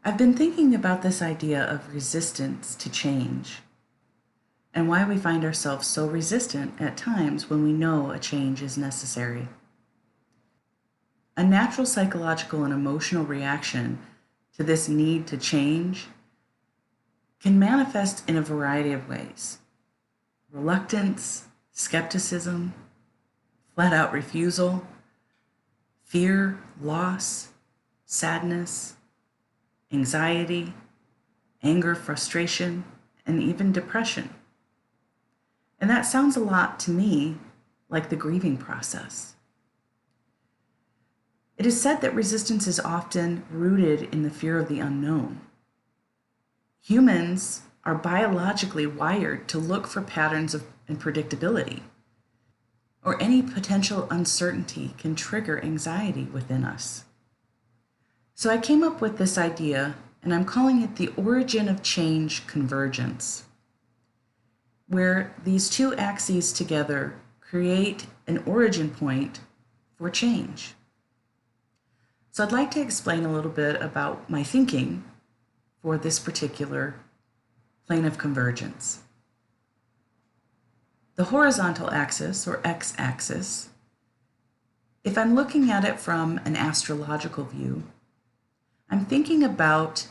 I've been thinking about this idea of resistance to change and why we find ourselves so resistant at times when we know a change is necessary. A natural psychological and emotional reaction to this need to change can manifest in a variety of ways: reluctance, skepticism, flat out refusal, fear, loss, sadness, anxiety, anger, frustration, and even depression. And that sounds a lot to me like the grieving process. It is said that resistance is often rooted in the fear of the unknown. Humans are biologically wired to look for patterns and predictability, or any potential uncertainty can trigger anxiety within us. So I came up with this idea, and I'm calling it the origin of change convergence, where these two axes together create an origin point for change. So I'd like to explain a little bit about my thinking for this particular plane of convergence. The horizontal axis, or x-axis, if I'm looking at it from an astrological view, I'm thinking about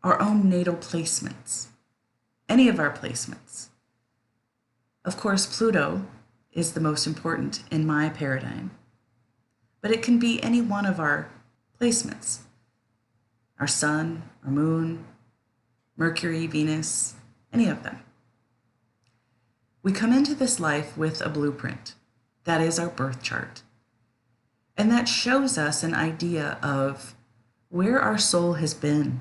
our own natal placements, any of our placements. Of course, Pluto is the most important in my paradigm, but it can be any one of our placements: our sun, our moon, Mercury, Venus, any of them. We come into this life with a blueprint. That is our birth chart. And that shows us an idea of where our soul has been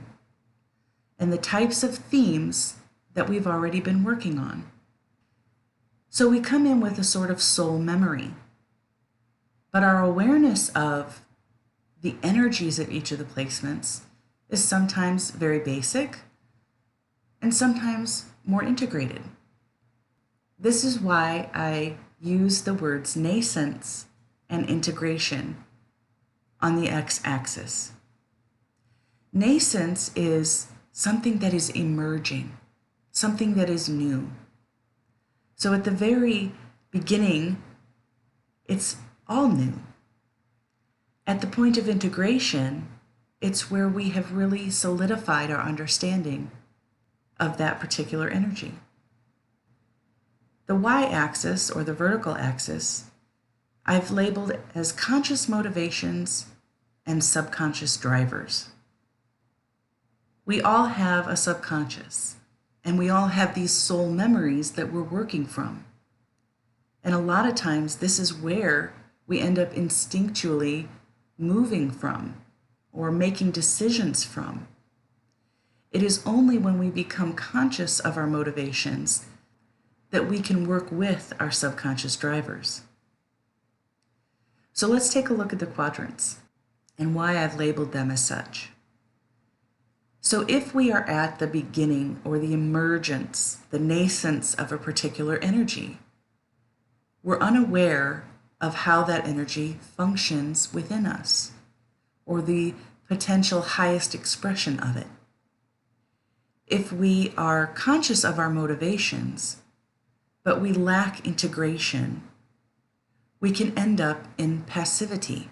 and the types of themes that we've already been working on. So we come in with a sort of soul memory, but our awareness of the energies of each of the placements is sometimes very basic and sometimes more integrated. This is why I use the words nascence and integration on the x-axis. Nascence is something that is emerging, something that is new. So at the very beginning, it's all new. At the point of integration, it's where we have really solidified our understanding of that particular energy. The y-axis, or the vertical axis, I've labeled as conscious motivations and subconscious drivers. We all have a subconscious, and we all have these soul memories that we're working from. And a lot of times this is where we end up instinctually moving from or making decisions from. It is only when we become conscious of our motivations that we can work with our subconscious drivers. So let's take a look at the quadrants and why I've labeled them as such. So if we are at the beginning or the emergence, the nascence of a particular energy, we're unaware of how that energy functions within us or the potential highest expression of it. If we are conscious of our motivations, but we lack integration, we can end up in passivity,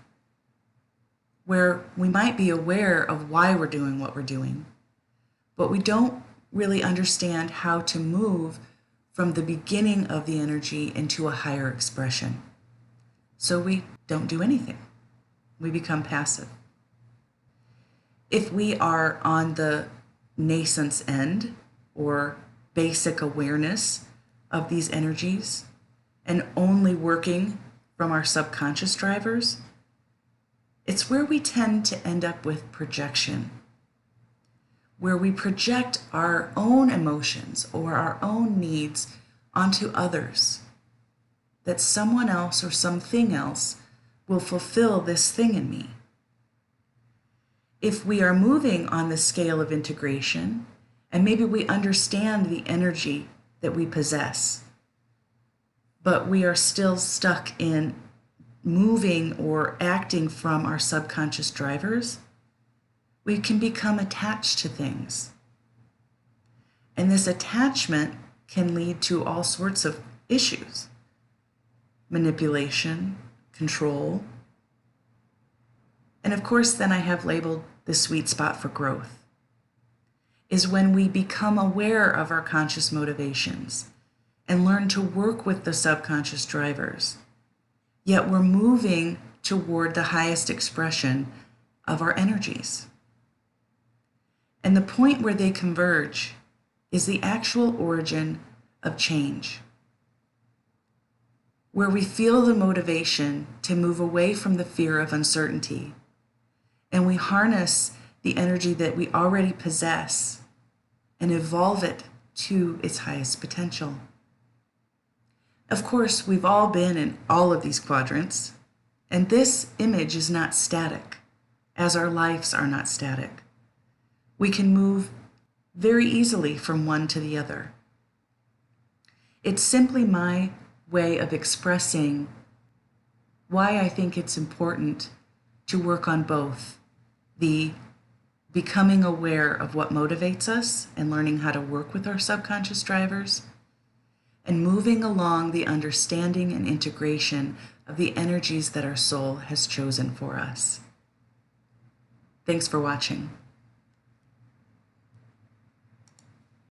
where we might be aware of why we're doing what we're doing, but we don't really understand how to move from the beginning of the energy into a higher expression. So we don't do anything. We become passive. If we are on the nascence end, or basic awareness of these energies, and only working from our subconscious drivers, it's where we tend to end up with projection, where we project our own emotions or our own needs onto others, that someone else or something else will fulfill this thing in me. If we are moving on the scale of integration, and maybe we understand the energy that we possess, but we are still stuck in moving or acting from our subconscious drivers, we can become attached to things. And this attachment can lead to all sorts of issues: manipulation, control. And of course, then I have labeled the sweet spot for growth is when we become aware of our conscious motivations and learn to work with the subconscious drivers. Yet we're moving toward the highest expression of our energies. And the point where they converge is the actual origin of change, where we feel the motivation to move away from the fear of uncertainty, and we harness the energy that we already possess and evolve it to its highest potential. Of course, we've all been in all of these quadrants, and this image is not static, as our lives are not static. We can move very easily from one to the other. It's simply my way of expressing why I think it's important to work on both the becoming aware of what motivates us and learning how to work with our subconscious drivers, and moving along the understanding and integration of the energies that our soul has chosen for us. Thanks for watching.